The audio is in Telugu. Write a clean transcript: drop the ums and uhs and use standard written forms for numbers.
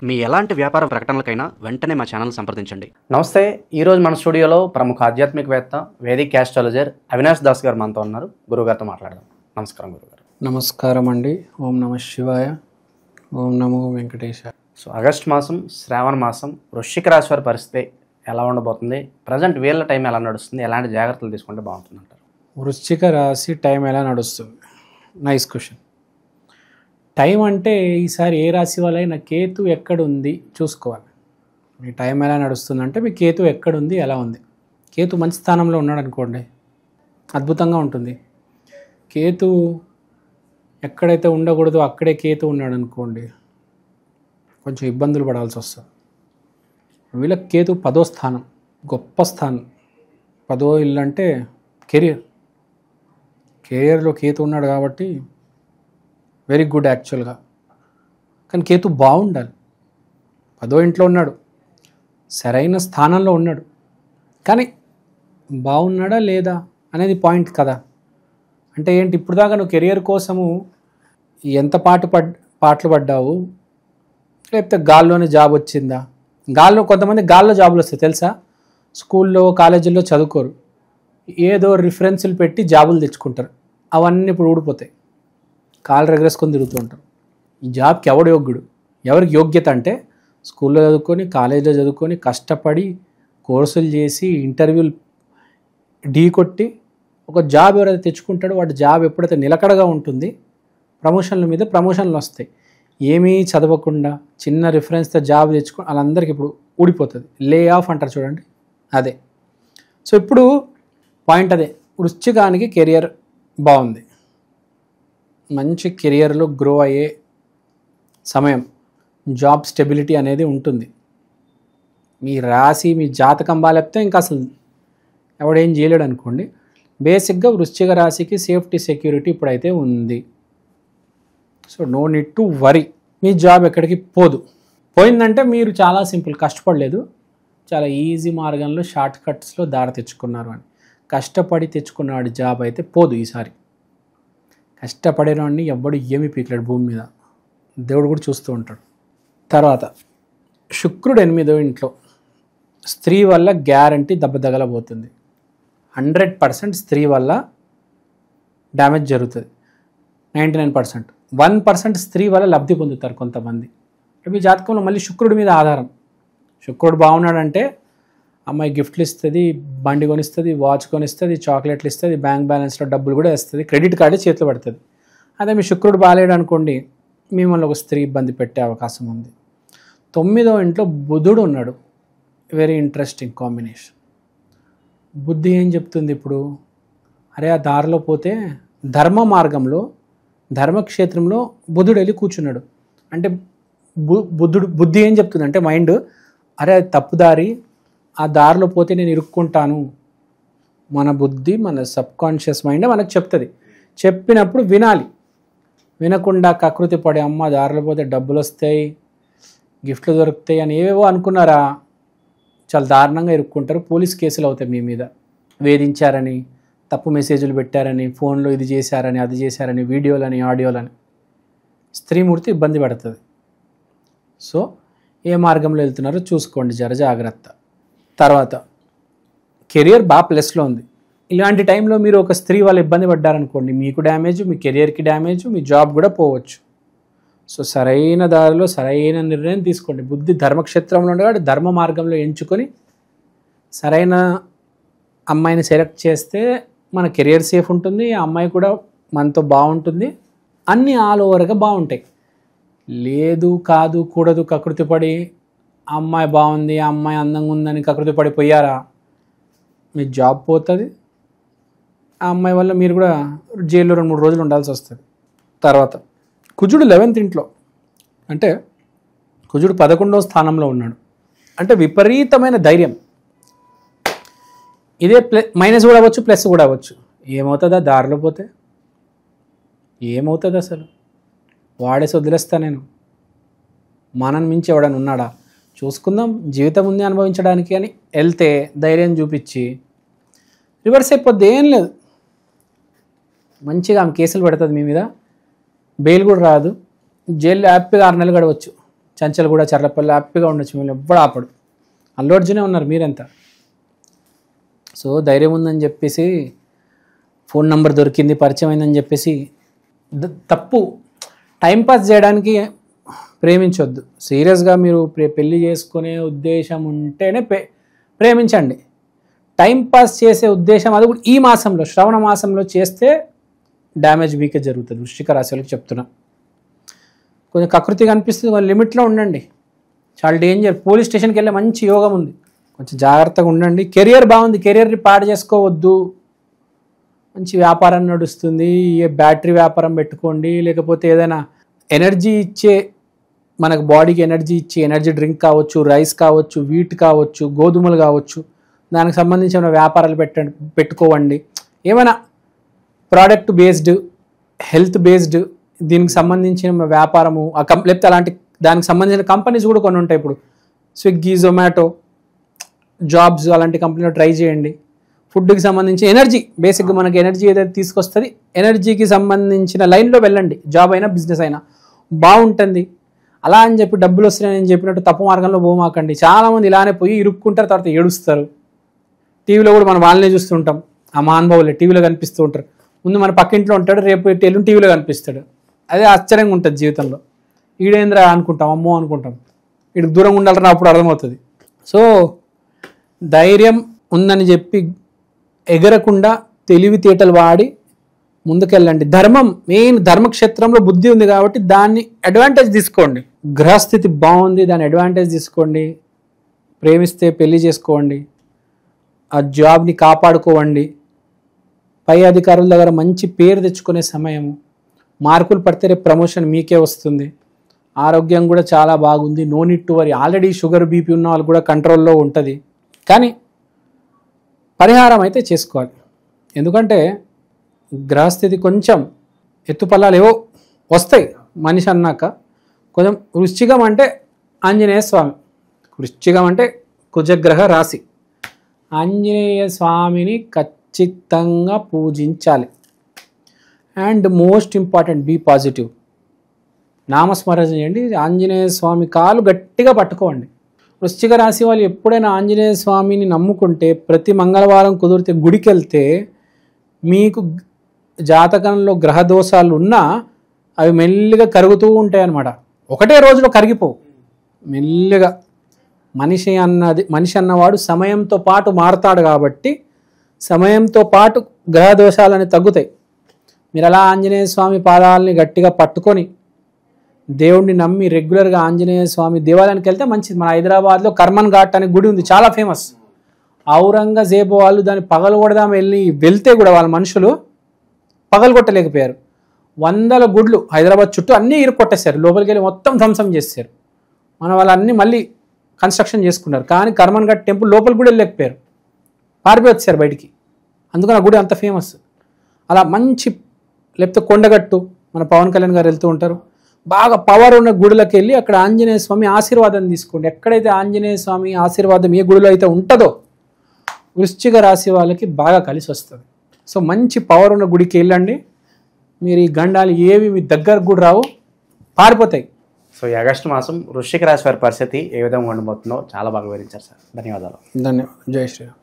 మీ ఎలాంటి వ్యాపార ప్రకటనలకైనా వెంటనే మా ఛానల్ సంప్రదించండి. నమస్తే. ఈరోజు మన స్టూడియోలో ప్రముఖ ఆధ్యాత్మికవేత్త వేదిక్ ఆస్ట్రాలజర్ అవినాష్ దాస్ గారు మనతో ఉన్నారు. గురుగారితో మాట్లాడదాం. నమస్కారం గురుగారు. నమస్కారం అండి. ఓం నమ శివాయ, ఓం నమో వెంకటేశాయ. సో ఆగస్ట్ మాసం, శ్రావణ మాసం, వృశ్చిక రాశి వారి పరిస్థితి ఎలా ఉండబోతుంది? ప్రజెంట్ వీళ్ళ టైం ఎలా నడుస్తుంది? ఎలాంటి జాగ్రత్తలు తీసుకుంటే బాగుంటుంది అంటారు? వృశ్చిక రాశి టైం ఎలా నడుస్తుంది? Nice question. టైం అంటే ఈసారి ఏ రాశి వాళ్ళైనా కేతు ఎక్కడుంది చూసుకోవాలి. మీ టైం ఎలా నడుస్తుందంటే మీ కేతు ఎక్కడుంది, ఎలా ఉంది. కేతు మంచి స్థానంలో ఉన్నాడు అనుకోండి, అద్భుతంగా ఉంటుంది. కేతు ఎక్కడైతే ఉండకూడదో అక్కడే కేతు ఉన్నాడు అనుకోండి, కొంచెం ఇబ్బందులు పడాల్సి వస్తుంది. వీళ్ళకి కేతు 10వ స్థానం, గొప్ప స్థానం. 10వ ఇల్లు అంటే కెరియర్లో కేతు ఉన్నాడు కాబట్టి వెరీ గుడ్ యాక్చువల్గా. కానీ కేతు బాగుండాలి. 10వ ఇంట్లో ఉన్నాడు, సరైన స్థానంలో ఉన్నాడు, కానీ బాగున్నాడా లేదా అనేది పాయింట్ కదా. అంటే ఏంటి, ఇప్పుడు దాకా నువ్వు కెరియర్ కోసము ఎంత పాటలు పడ్డావు, లేకపోతే గాల్లోనే జాబ్ వచ్చిందా? కొంతమంది గాల్లో జాబులు వస్తాయి తెలుసా. స్కూల్లో కాలేజీల్లో చదువుకోరు, ఏదో రిఫరెన్సులు పెట్టి జాబులు తెచ్చుకుంటారు. అవన్నీ ఇప్పుడు ఊడిపోతాయి, కాళ్ళు రెగరేసుకొని తిరుగుతూ ఉంటారు. ఈ జాబ్కి ఎవడు యోగ్యుడు? ఎవరికి యోగ్యత అంటే స్కూల్లో చదువుకొని, కాలేజీలో చదువుకొని, కష్టపడి కోర్సులు చేసి, ఇంటర్వ్యూలు ఢీ కొట్టి ఒక జాబ్ ఎవరైతే తెచ్చుకుంటాడో వాడి జాబ్ ఎప్పుడైతే నిలకడగా ఉంటుంది, ప్రమోషన్ల మీద ప్రమోషన్లు వస్తాయి. ఏమీ చదవకుండా చిన్న రిఫరెన్స్తో జాబ్ తెచ్చుకొని వాళ్ళందరికీ ఇప్పుడు ఊడిపోతుంది. లే ఆఫ్ అంటారు చూడండి, అదే. సో ఇప్పుడు పాయింట్ అదే. వృశ్చికానికి కెరియర్ బాగుంది, మంచి కెరియర్లో గ్రో అయ్యే సమయం, జాబ్ స్టెబిలిటీ అనేది ఉంటుంది. మీ రాశి, మీ జాతకం బాగాలేకపోతే ఇంకా అసలు ఎవడేం చేయలేడు అనుకోండి. బేసిక్గా వృశ్చిక రాశికి సేఫ్టీ సెక్యూరిటీ ఇప్పుడైతే ఉంది. So no need to worry. మీ జాబ్ ఎక్కడికి పోయిందంటే మీరు చాలా సింపుల్, కష్టపడలేదు, చాలా ఈజీ మార్గంలో షార్ట్ కట్స్లో దారి తెచ్చుకున్నారు అని. కష్టపడి తెచ్చుకున్నాడు జాబ్ అయితే పోదు ఈసారి. కష్టపడేవాడిని ఎవ్వడు ఏమీ పీకలేడు భూమి మీద, దేవుడు కూడా చూస్తూ ఉంటాడు. తర్వాత శుక్రుడు 8వ ఇంట్లో, స్త్రీ వల్ల గ్యారంటీ దెబ్బ తగలబోతుంది. 100% స్త్రీ వల్ల డ్యామేజ్ జరుగుతుంది. 99%. 1% స్త్రీ వల్ల లబ్ధి పొందుతారు కొంతమంది. మీ జాతకంలో మళ్ళీ శుక్రుడి మీద ఆధారం. శుక్రుడు బాగున్నాడంటే అమ్మాయి గిఫ్ట్లు ఇస్తుంది, బండి కొనిస్తుంది, వాచ్ కొనిస్తుంది, చాక్లెట్లు ఇస్తుంది, బ్యాంక్ బ్యాలెన్స్లో డబ్బులు కూడా వేస్తుంది, క్రెడిట్ కార్డు చేతిలో పడుతుంది. అదే మీ శుక్రుడు బాగాలేడు అనుకోండి, మిమ్మల్ని ఒక స్త్రీ ఇబ్బంది పెట్టే అవకాశం ఉంది. 9వ ఇంట్లో బుధుడు ఉన్నాడు, వెరీ ఇంట్రెస్టింగ్ కాంబినేషన్. బుద్ధి ఏం చెప్తుంది ఇప్పుడు? అరే ఆ దారిలో పోతే ధర్మ మార్గంలో, ధర్మక్షేత్రంలో బుధుడు వెళ్ళి కూర్చున్నాడు అంటే బుద్ధి ఏం చెప్తుంది అంటే మైండ్, అరే అది తప్పుదారి, ఆ దారిలో పోతే నేను ఇరుక్కుంటాను. మన బుద్ధి, మన సబ్కాన్షియస్ మైండ్ మనకు చెప్తుంది. చెప్పినప్పుడు వినాలి. వినకుండా కకృతి పడే, అమ్మ దారిలో పోతే డబ్బులు వస్తాయి, గిఫ్ట్లు దొరుకుతాయి అని ఏవేవో అనుకున్నారా, చాలా దారుణంగా ఇరుక్కుంటారు. పోలీస్ కేసులు అవుతాయి మీ మీద. వేధించారని, తప్పు మెసేజ్లు పెట్టారని, ఫోన్లో ఇది చేశారని, అది చేశారని, వీడియోలని, ఆడియోలని స్త్రీమూర్తి ఇబ్బంది పడుతుంది. సో ఏ మార్గంలో వెళ్తున్నారో చూసుకోండి, జాగ్రత్త. తర్వాత కెరియర్ బాగా ప్లస్లో ఉంది. ఇలాంటి టైంలో మీరు ఒక స్త్రీ వాళ్ళు ఇబ్బంది పడ్డారనుకోండి, మీకు డ్యామేజ్, మీ కెరియర్కి డ్యామేజ్, మీ జాబ్ కూడా పోవచ్చు. సో సరైన దారిలో సరైన నిర్ణయం తీసుకోండి. బుద్ధి ధర్మక్షేత్రంలో ఉండేవాడు ధర్మ మార్గంలో ఎంచుకొని సరైన అమ్మాయిని సెలెక్ట్ చేస్తే మన కెరియర్ సేఫ్ ఉంటుంది, ఆ అమ్మాయి కూడా మనతో బాగుంటుంది, అన్నీ ఆల్ ఓవర్గా బాగుంటాయి. లేదు, కాదు, కూడదు, కకృతి పడి ఆ అమ్మాయి బాగుంది, ఆ అమ్మాయి అందంగా ఉందని కకృతి పడిపోయారా, మీ జాబ్ పోతుంది, ఆ అమ్మాయి వల్ల మీరు కూడా జైల్లో 2-3 రోజులు ఉండాల్సి వస్తుంది. తర్వాత కుజుడు 11th ఇంట్లో, అంటే కుజుడు 11వ స్థానంలో ఉన్నాడు. అంటే విపరీతమైన ధైర్యం. ఇదే మైనస్ కూడా అవ్వచ్చు, ప్లస్ కూడా అవ్వచ్చు. ఏమవుతుందా దారిలో పోతే? ఏమవుతుంది అసలు? వాడేసి వదిలేస్తా నేను, మనని మించి ఎవడని ఉన్నాడా, చూసుకుందాం, జీవితం ఉంది అనుభవించడానికి అని వెళ్తే ధైర్యం చూపించి రివర్స్ అయిపోద్ది. ఏం లేదు, మంచిగా ఆమె కేసులు పెడుతుంది మీ మీద, బెయిల్ కూడా రాదు, జైల్లో హ్యాపీగా 6 నెలలు గడవచ్చు. చంచల్ కూడా చర్లపల్లి హ్యాపీగా ఉండొచ్చు, మీరు ఎవ్వడు ఆపడు. అల్లు అర్జునే ఉన్నారు, మీరెంత. సో ధైర్యం ఉందని చెప్పేసి, ఫోన్ నెంబర్ దొరికింది, పరిచయం అయిందని చెప్పేసి తప్పు. టైంపాస్ చేయడానికి ప్రేమించొద్దు. సీరియస్గా మీరు పెళ్లి చేసుకునే ఉద్దేశం ఉంటేనే ప్రేమించండి. టైంపాస్ చేసే ఉద్దేశం అది కూడా ఈ మాసంలో, శ్రవణ మాసంలో చేస్తే డ్యామేజ్ మీకే జరుగుతుంది. వృశ్చిక రాశి వాళ్ళకి చెప్తున్నా. కొంచెం కకృతిగా అనిపిస్తుంది, కొంచెం లిమిట్లో ఉండండి. చాలా డేంజర్. పోలీస్ స్టేషన్కి వెళ్ళే మంచి యోగం ఉంది, కొంచెం జాగ్రత్తగా ఉండండి. కెరియర్ బాగుంది, కెరియర్ని పాడు చేసుకోవద్దు. మంచి వ్యాపారం నడుస్తుంది. ఏ బ్యాటరీ వ్యాపారం పెట్టుకోండి, లేకపోతే ఏదైనా ఎనర్జీ ఇచ్చే, మనకు బాడీకి ఎనర్జీ ఇచ్చే ఎనర్జీ డ్రింక్ కావచ్చు, రైస్ కావచ్చు, వీట్ కావచ్చు, గోధుమలు కావచ్చు, దానికి సంబంధించిన వ్యాపారాలు పెట్టుకోవండి. ఏమైనా ప్రోడక్ట్ బేస్డ్, హెల్త్ బేస్డ్, దీనికి సంబంధించిన వ్యాపారము లేకపోతే అలాంటి దానికి సంబంధించిన కంపెనీస్ కూడా కొన్ని ఉంటాయి. ఇప్పుడు స్విగ్గీ, జొమాటో, జాబ్స్ అలాంటి కంపెనీలో ట్రై చేయండి. ఫుడ్కి సంబంధించి ఎనర్జీ, బేసిక్గా మనకి ఎనర్జీ ఏదైతే తీసుకొస్తుంది, ఎనర్జీకి సంబంధించిన లైన్లో వెళ్ళండి. జాబ్ అయినా బిజినెస్ అయినా బాగుంటుంది. అలా అని చెప్పి డబ్బులు వస్తున్నాయని నేను చెప్పినట్టు తప్పు మార్గంలో పోమాకండి. చాలామంది ఇలానే పోయి ఇరుక్కుంటారు, తర్వాత ఏడుస్తారు. టీవీలో కూడా మనం వాళ్ళనే చూస్తుంటాం. ఆ మహానుభావులే టీవీలో కనిపిస్తూ ఉంటారు. ముందు మన పక్కింట్లో ఉంటాడు, రేపు ఎల్లుండి టీవీలో కనిపిస్తాడు. అదే ఆశ్చర్యంగా ఉంటుంది జీవితంలో. ఈడేంద్రా అనుకుంటాం, అమ్మో అనుకుంటాం. వీడికి దూరంగా ఉండాలని అప్పుడు అర్థమవుతుంది. సో ధైర్యం ఉందని చెప్పి ఎగరకుండా తెలివితేటలు వాడి ముందుకెళ్ళండి. ధర్మం మెయిన్, ధర్మక్షేత్రంలో బుద్ధి ఉంది కాబట్టి దాన్ని అడ్వాంటేజ్ తీసుకోండి. గ్రహస్థితి బాగుంది, దాన్ని అడ్వాంటేజ్ తీసుకోండి. ప్రేమిస్తే పెళ్లి చేసుకోండి, ఆ జాబ్ని కాపాడుకోవండి. పై అధికారుల దగ్గర మంచి పేరు తెచ్చుకునే సమయము. మార్కులు పడితే రేపు ప్రమోషన్ మీకే వస్తుంది. ఆరోగ్యం కూడా చాలా బాగుంది, no need to worry. Already sugar BP ఉన్న వాళ్ళు కూడా కంట్రోల్లో ఉంటుంది. కానీ పరిహారం అయితే చేసుకోవాలి. ఎందుకంటే గ్రహస్థితి కొంచెం ఎత్తుపల్లాలు ఏవో వస్తాయి మనిషి అన్నాక. కొంచెం వృశ్చికం అంటే ఆంజనేయ స్వామి, వృశ్చికం అంటే కుజగ్రహ రాశి. ఆంజనేయ స్వామిని ఖచ్చితంగా పూజించాలి. And most important, be positive. నామస్మరణ చేయండి. ఆంజనేయ స్వామి కాలు గట్టిగా పట్టుకోండి. వృశ్చిక రాశి వాళ్ళు ఎప్పుడైనా ఆంజనేయ స్వామిని నమ్ముకుంటే, ప్రతి మంగళవారం కుదిరితే గుడికి వెళ్తే, మీకు జాతకంలో గ్రహ దోషాలు ఉన్నా అవి మెల్లిగా కరుగుతూ ఉంటాయి అన్నమాట. ఒకటే రోజులో కరిగిపోవు, మెల్లిగా. మనిషి అన్నవాడు సమయంతో పాటు మారుతాడు కాబట్టి సమయంతో పాటు గ్రహ దోషాలని తగ్గుతాయి. మీరు అలా ఆంజనేయ స్వామి పాదాలని గట్టిగా పట్టుకొని దేవుణ్ణి నమ్మి రెగ్యులర్గా ఆంజనేయ స్వామి దేవాలయానికి వెళ్తే మంచిది. మన హైదరాబాద్లో కర్మన్ ఘాట్ అనే గుడి ఉంది, చాలా ఫేమస్. ఔరంగజేబు వాళ్ళు దాన్ని పగలగొడదాం వెళ్తే కూడా వాళ్ళ మనుషులు పగలగొట్టలేకపోయారు. 100 గుడ్లు హైదరాబాద్ చుట్టూ అన్నీ ఇరుక్కొట్టేశారు, లోపలికి వెళ్ళి మొత్తం ధ్వంసం చేశారు. మన వాళ్ళన్నీ మళ్ళీ కన్స్ట్రక్షన్ చేసుకున్నారు. కానీ కర్మన్ ఘాట్ టెంపుల్ లోపలికి కూడా వెళ్ళలేకపోయారు, పారిపోయి వచ్చారు బయటికి. అందుకని ఆ గుడి అంత ఫేమస్. అలా మంచి, లేకపోతే కొండగట్టు, మన పవన్ కళ్యాణ్ గారు వెళ్తూ ఉంటారు, బాగా పవర్ ఉన్న గుడులకు వెళ్ళి అక్కడ ఆంజనేయ స్వామి ఆశీర్వాదం తీసుకోండి. ఎక్కడైతే ఆంజనేయ స్వామి ఆశీర్వాదం ఏ గుడిలో అయితే ఉంటుందో వృశ్చిక రాశి వాళ్ళకి బాగా కలిసి వస్తుంది. సో మంచి పవర్ ఉన్న గుడికి వెళ్ళండి. మీరు ఈ గండాలు ఏవి మీ దగ్గరకు కూడా రావు, పారిపోతాయి. సో ఈ ఆగస్టు మాసం వృశ్చిక రాశి వారి పరిస్థితి ఏ విధంగా ఉండబోతుందో చాలా బాగా వివరించారు సార్. ధన్యవాదాలు. ధన్యవాదాలు. జై శ్రీరామ్.